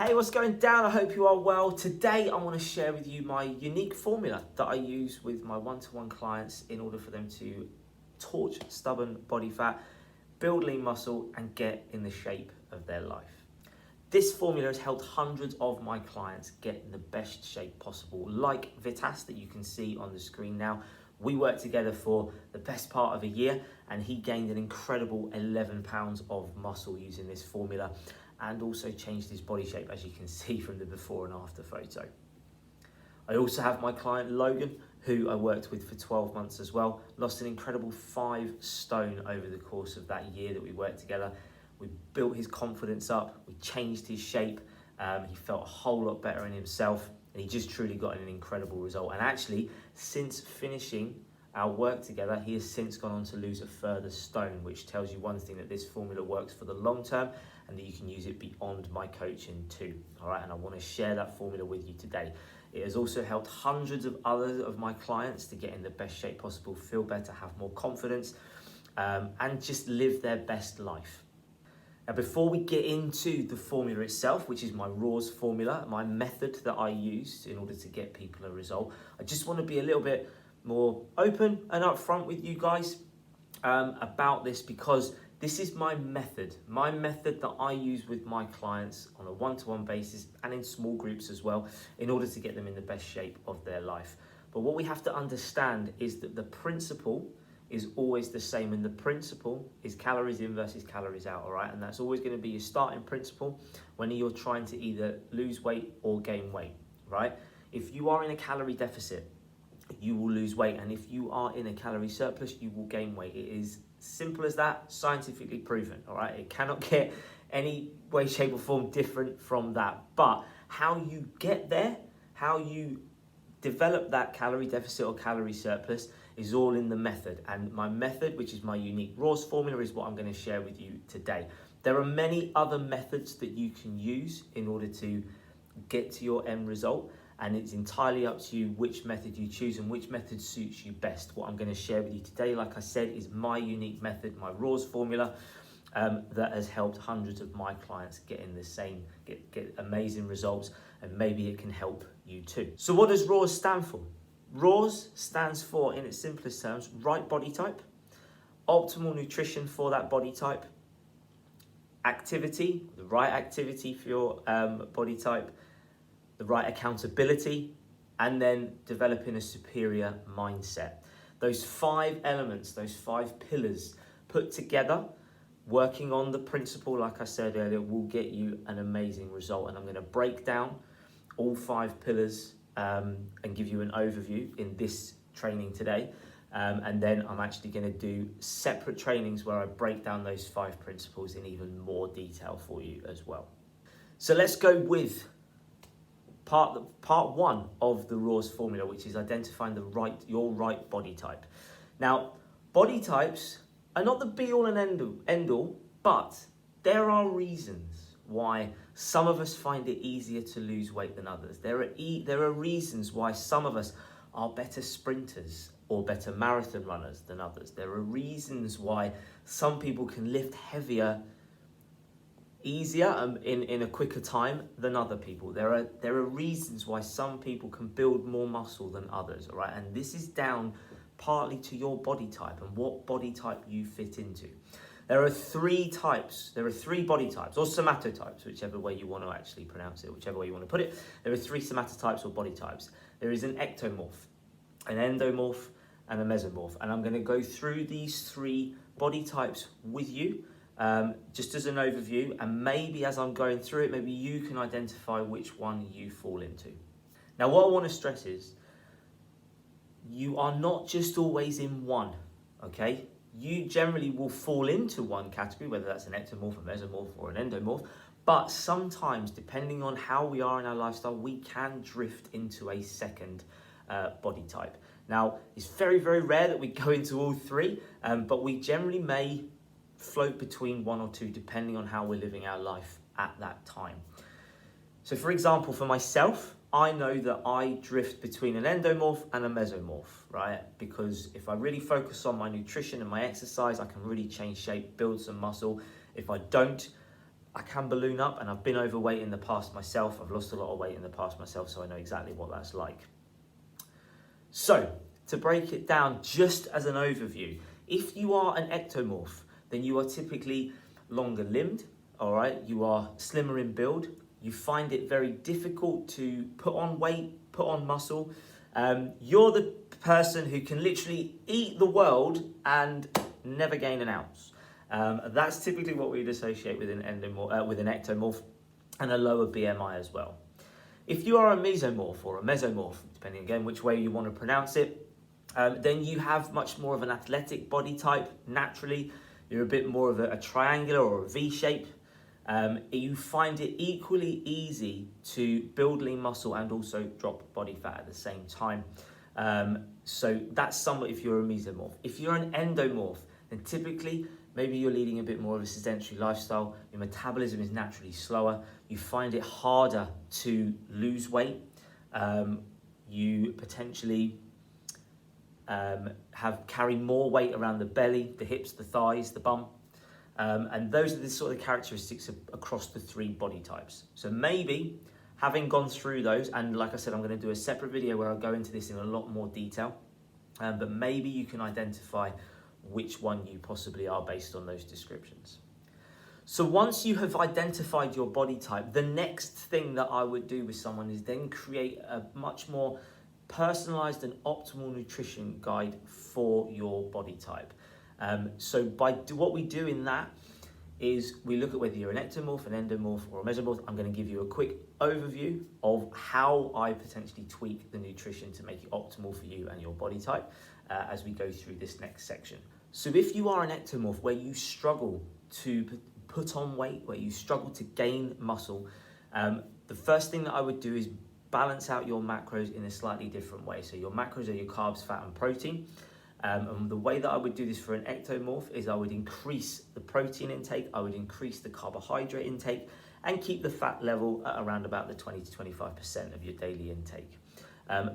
Hey, what's going down? I hope you are well. Today I want to share with you my unique formula that I use with my one-to-one clients in order for them to torch stubborn body fat, build lean muscle and get in the shape of their life. This formula has helped hundreds of my clients get in the best shape possible, like Vitas that you can see on the screen now. We worked together for the best part of a year and he gained an incredible 11 pounds of muscle using this formula and also changed his body shape, as you can see from the before and after photo. I also have my client Logan, who I worked with for 12 months as well, lost an incredible 5 stone over the course of that year that we worked together. We built his confidence up, we changed his shape, he felt a whole lot better in himself, and he just truly got an incredible result. And actually, since finishing our work together, he has since gone on to lose a further stone, which tells you one thing, that this formula works for the long term and that you can use it beyond my coaching too. All right, and I want to share that formula with you today. It has also helped hundreds of others of my clients to get in the best shape possible, feel better, have more confidence, and just live their best life. Now, before we get into the formula itself, which is my RAWS formula, my method that I use in order to get people a result, I just want to be a little bit more open and upfront with you guys about this, because this is my method that I use with my clients on a one-to-one basis and in small groups as well, in order to get them in the best shape of their life. But what we have to understand is that the principle is always the same, and the principle is calories in versus calories out, all right? And that's always going to be your starting principle when you're trying to either lose weight or gain weight, right? If you are in a calorie deficit, you will lose weight, and if you are in a calorie surplus, you will gain weight. It is simple as that, scientifically proven, all right? It cannot get any way, shape or form different from that. But how you get there, how you develop that calorie deficit or calorie surplus, is all in the method. And my method, which is my unique RAWS formula, is what I'm going to share with you today. There are many other methods that you can use in order to get to your end result, and it's entirely up to you which method you choose and which method suits you best. What I'm going to share with you today, like I said, is my unique method, my RAWS formula, that has helped hundreds of my clients get in the same, get amazing results, and maybe it can help you too. So what does RAWS stand for? RAWS stands for, in its simplest terms, right body type, optimal nutrition for that body type, activity, the right activity for your body type, the right accountability, and then developing a superior mindset. Those 5 elements, those 5 pillars put together, working on the principle, like I said earlier, will get you an amazing result. And I'm going to break down all 5 pillars and give you an overview in this training today. And then I'm actually going to do separate trainings where I break down those 5 principles in even more detail for you as well. So let's go with part 1 of the RAWS formula, which is identifying your right body type. Now, body types are not the be all and end all, but there are reasons why some of us find it easier to lose weight than others. There are reasons why some of us are better sprinters or better marathon runners than others. There are reasons why some people can lift heavier easier in a quicker time than other people. There are reasons why some people can build more muscle than others, all right? And this is down partly to your body type and what body type you fit into. There are 3 types. There are 3 body types, or somatotypes, whichever way you want to actually pronounce it, whichever way you want to put it. There are 3 somatotypes or body types. There is an ectomorph, an endomorph, and a mesomorph. And I'm going to go through these 3 body types with you, just as an overview, and maybe as I'm going through it, maybe you can identify which one you fall into. Now, what I want to stress is you are not just always in one, okay? You generally will fall into one category, whether that's an ectomorph, a mesomorph, or an endomorph, but sometimes, depending on how we are in our lifestyle, we can drift into a second body type. Now, it's very, very rare that we go into all 3, but we generally may float between 1 or 2, depending on how we're living our life at that time. So for example, for myself, I know that I drift between an endomorph and a mesomorph, right? Because if I really focus on my nutrition and my exercise, I can really change shape, build some muscle. If I don't, I can balloon up, and I've been overweight in the past myself. I've lost a lot of weight in the past myself, so I know exactly what that's like. So, to break it down just as an overview, if you are an ectomorph, then you are typically longer limbed, all right? You are slimmer in build. You find it very difficult to put on weight, put on muscle. You're the person who can literally eat the world and never gain an ounce. That's typically what we'd associate with an ectomorph, and a lower BMI as well. If you are a mesomorph or a mesomorph, depending again which way you want to pronounce it, then you have much more of an athletic body type naturally. You're a bit more of a triangular or a V shape. You find it equally easy to build lean muscle and also drop body fat at the same time. So that's somewhat if you're a mesomorph. If you're an endomorph, then typically maybe you're leading a bit more of a sedentary lifestyle. Your metabolism is naturally slower. You find it harder to lose weight. You potentially carry more weight around the belly, the hips, the thighs, the bum. And those are the sort of characteristics across the three body types. So maybe having gone through those, and like I said, I'm going to do a separate video where I'll go into this in a lot more detail, but maybe you can identify which one you possibly are based on those descriptions. So once you have identified your body type, the next thing that I would do with someone is then create a much more personalized and optimal nutrition guide for your body type. So what we do in that is we look at whether you're an ectomorph, an endomorph, or a mesomorph. I'm going to give you a quick overview of how I potentially tweak the nutrition to make it optimal for you and your body type as we go through this next section. So if you are an ectomorph where you struggle to put on weight, where you struggle to gain muscle, the first thing that I would do is balance out your macros in a slightly different way. So your macros are your carbs, fat, and protein. And the way that I would do this for an ectomorph is I would increase the protein intake, I would increase the carbohydrate intake, and keep the fat level at around about the 20 to 25% of your daily intake.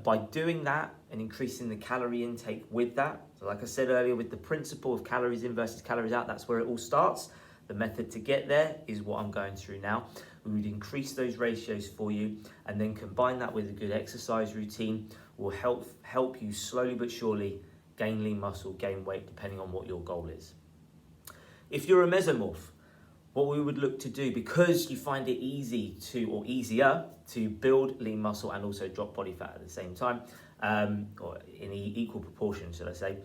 By doing that and increasing the calorie intake with that, so like I said earlier, with the principle of calories in versus calories out, that's where it all starts. The method to get there is what I'm going through now. We would increase those ratios for you, and then combine that with a good exercise routine will help you slowly but surely gain lean muscle, gain weight, depending on what your goal is. If you're a mesomorph, what we would look to do, because you find it easier to build lean muscle and also drop body fat at the same time, or in equal proportion, should I say,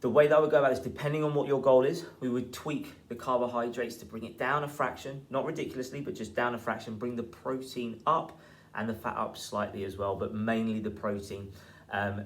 the way that I would go about this, depending on what your goal is, we would tweak the carbohydrates to bring it down a fraction, not ridiculously, but just down a fraction, bring the protein up and the fat up slightly as well, but mainly the protein,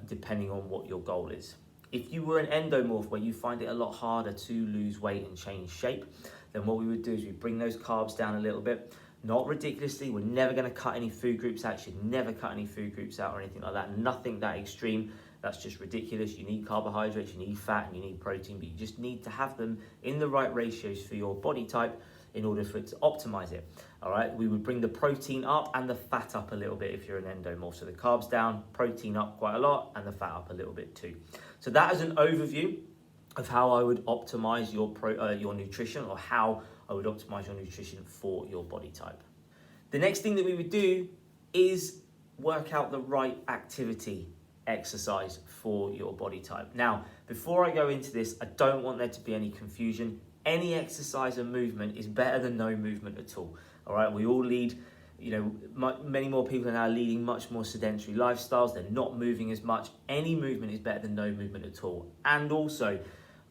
depending on what your goal is. If you were an endomorph where you find it a lot harder to lose weight and change shape, then what we would do is we bring those carbs down a little bit, not ridiculously. We're never going to cut any food groups out. You should never cut any food groups out or anything like that. Nothing that extreme. That's just ridiculous. You need carbohydrates, you need fat, and you need protein, but you just need to have them in the right ratios for your body type in order for it to optimize it. All right, we would bring the protein up and the fat up a little bit if you're an endomorph. So the carbs down, protein up quite a lot, and the fat up a little bit too. So that is an overview of how I would optimize your nutrition, or how I would optimize your nutrition for your body type. The next thing that we would do is work out the right activity exercise for your body type. Now, before I go into this, I don't want there to be any confusion. Any exercise and movement is better than no movement at all. All right, we all lead, many more people are now leading much more sedentary lifestyles. They're not moving as much. Any movement is better than no movement at all. And also,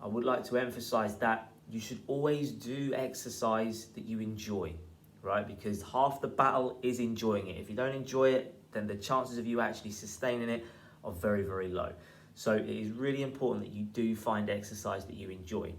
I would like to emphasize that you should always do exercise that you enjoy, right? Because half the battle is enjoying it. If you don't enjoy it, then the chances of you actually sustaining it are very, very low. So it is really important that you do find exercise that you enjoy.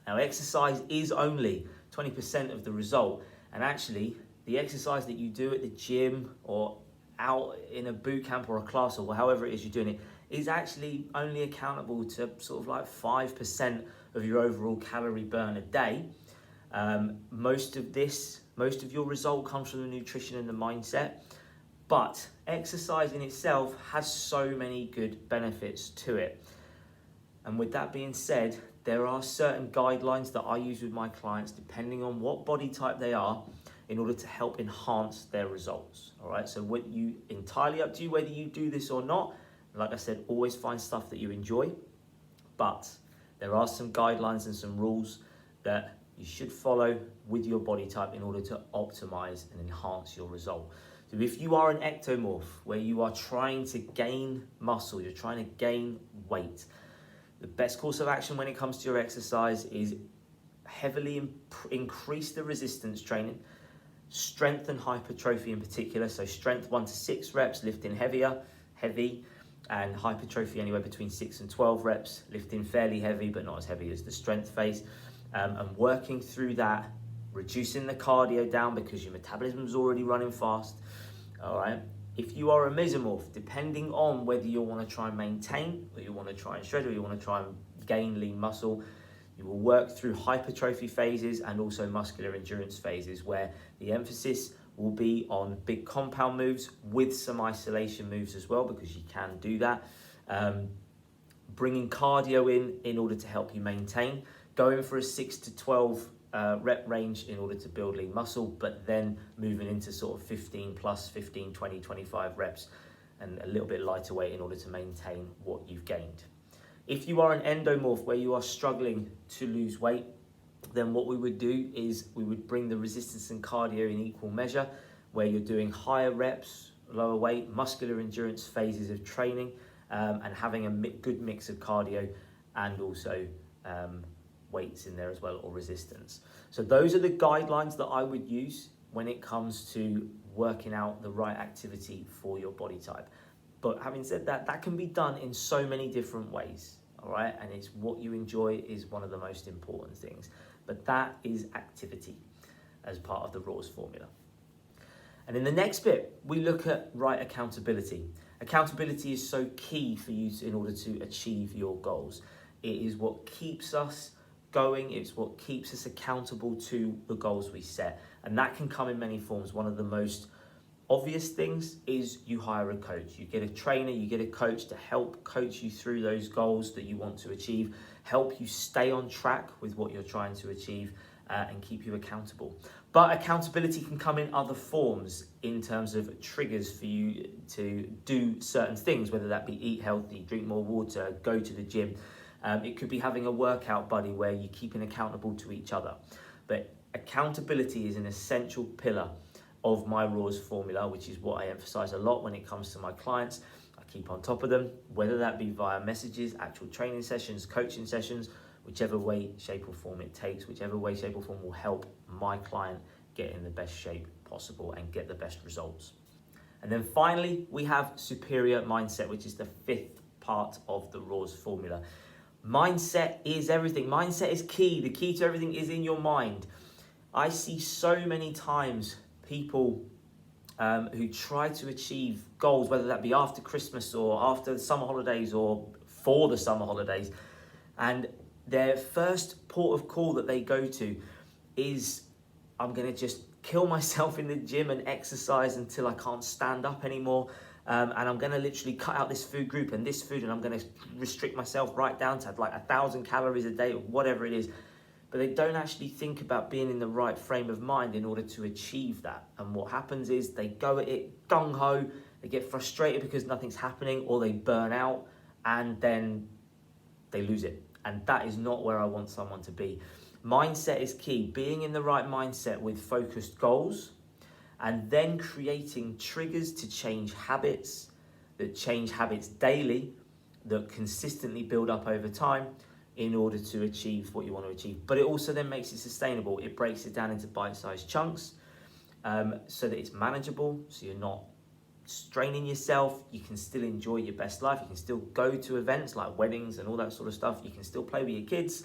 Now, exercise is only 20% of the result, and actually the exercise that you do at the gym or out in a boot camp or a class or however it is you're doing it is actually only accountable to sort of like 5% of your overall calorie burn a day. Most of your result comes from the nutrition and the mindset. But exercise in itself has so many good benefits to it. And with that being said, there are certain guidelines that I use with my clients depending on what body type they are in order to help enhance their results. All right, so what you entirely up to you whether you do this or not. Like I said, always find stuff that you enjoy, but there are some guidelines and some rules that you should follow with your body type in order to optimize and enhance your result. So if you are an ectomorph, where you are trying to gain muscle, you're trying to gain weight, the best course of action when it comes to your exercise is heavily increase the resistance training, strength and hypertrophy in particular. So strength 1 to 6 reps, lifting heavy, and hypertrophy anywhere between 6 and 12 reps, lifting fairly heavy, but not as heavy as the strength phase. And working through that, reducing the cardio down because your metabolism is already running fast. All right. If you are a mesomorph, depending on whether you want to try and maintain, or you want to try and shred, or you want to try and gain lean muscle, you will work through hypertrophy phases and also muscular endurance phases, where the emphasis will be on big compound moves with some isolation moves as well, because you can do that. Bringing cardio in order to help you maintain, going for a 6 to 12 rep range in order to build lean muscle, but then moving into sort of 15 plus 15, 20, 25 reps and a little bit lighter weight in order to maintain what you've gained. If you are an endomorph where you are struggling to lose weight, then what we would do is we would bring the resistance and cardio in equal measure, where you're doing higher reps, lower weight, muscular endurance phases of training, and having a good mix of cardio and also weights in there as well, or resistance. So those are the guidelines that I would use when it comes to working out the right activity for your body type. But having said that, that can be done in so many different ways, all right? And it's what you enjoy is one of the most important things. But that is activity as part of the RAWS formula. And in the next bit, we look at right accountability. Accountability is so key for you in order to achieve your goals. It is what keeps us going, it's what keeps us accountable to the goals we set. And that can come in many forms. One of the most obvious things is you hire a coach. You get a trainer, you get a coach to help coach you through those goals that you want to achieve, help you stay on track with what you're trying to achieve, and keep you accountable. But accountability can come in other forms in terms of triggers for you to do certain things, whether that be eat healthy, drink more water, go to the gym. It could be having a workout buddy where you're keeping accountable to each other. But accountability is an essential pillar of my RAWS formula, which is what I emphasize a lot when it comes to my clients. I keep on top of them, whether that be via messages, actual training sessions, coaching sessions, whichever way, shape or form it takes, whichever way, shape or form will help my client get in the best shape possible and get the best results. And then finally, we have superior mindset, which is the 5th part of the RAWS formula. Mindset is everything. Mindset is key. The key to everything is in your mind. I see so many times people who try to achieve goals, whether that be after Christmas or after the summer holidays or for the summer holidays, and their first port of call that they go to is, I'm going to just kill myself in the gym and exercise until I can't stand up anymore. And I'm going to literally cut out this food group and this food, and I'm going to restrict myself right down to like 1,000 calories a day or whatever it is. But they don't actually think about being in the right frame of mind in order to achieve that. And what happens is they go at it gung-ho, they get frustrated because nothing's happening, or they burn out, and then they lose it. And that is not where I want someone to be. Mindset is key. Being in the right mindset with focused goals, and then creating triggers to change habits, that change habits daily, that consistently build up over time in order to achieve what you want to achieve. But it also then makes it sustainable. It breaks it down into bite-sized chunks so that it's manageable, so you're not straining yourself. You can still enjoy your best life. You can still go to events like weddings and all that sort of stuff. You can still play with your kids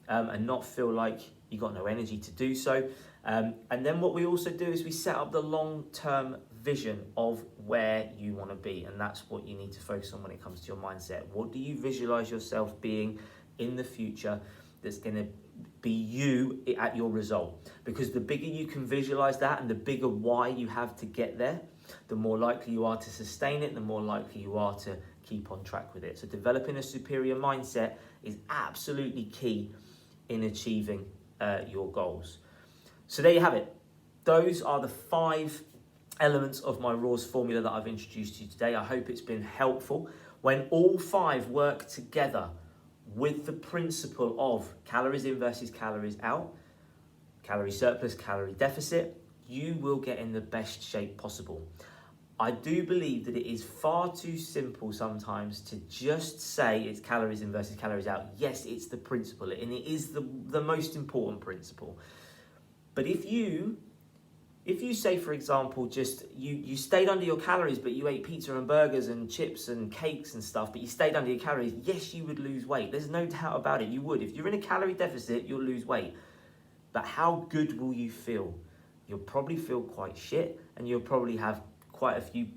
and not feel like you got no energy to do so. And then what we also do is we set up the long-term vision of where you want to be. And that's what you need to focus on when it comes to your mindset. What do you visualize yourself being in the future that's going to be you at your result? Because the bigger you can visualize that and the bigger why you have to get there, the more likely you are to sustain it, the more likely you are to keep keep on track with it. So developing a superior mindset is absolutely key in achieving your goals. So there you have it. Those are the 5 elements of my RAWS formula that I've introduced to you today. I hope it's been helpful. When all 5 work together with the principle of calories in versus calories out, calorie surplus, calorie deficit, you will get in the best shape possible. I do believe that it is far too simple sometimes to just say it's calories in versus calories out. Yes, it's the principle, and it is the most important principle. But if you say, for example, just you stayed under your calories, but you ate pizza and burgers and chips and cakes and stuff, but you stayed under your calories, yes, you would lose weight. There's no doubt about it. You would. If you're in a calorie deficit, you'll lose weight. But how good will you feel? You'll probably feel quite shit, and you'll probably have quite a few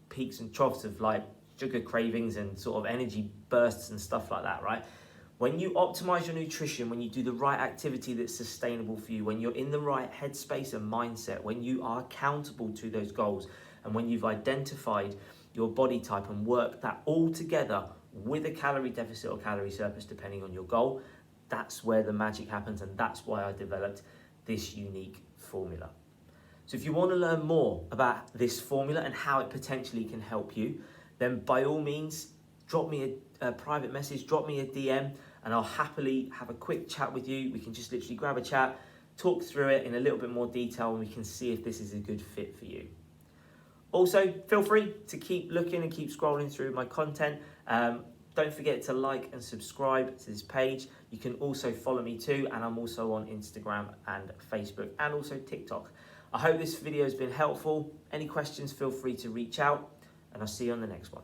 peaks and troughs of like sugar cravings and sort of energy bursts and stuff like that, right? When you optimize your nutrition, when you do the right activity that's sustainable for you, when you're in the right headspace and mindset, when you are accountable to those goals, and when you've identified your body type and worked that all together with a calorie deficit or calorie surplus, depending on your goal, that's where the magic happens, and that's why I developed this unique formula. So if you want to learn more about this formula and how it potentially can help you, then by all means, drop me a private message, drop me a DM, and I'll happily have a quick chat with you. We can just literally grab a chat, talk through it in a little bit more detail, and we can see if this is a good fit for you. Also, feel free to keep looking and keep scrolling through my content. Don't forget to like and subscribe to this page. You can also follow me too, and I'm also on Instagram and Facebook and also TikTok. I hope this video has been helpful. Any questions, feel free to reach out, and I'll see you on the next one.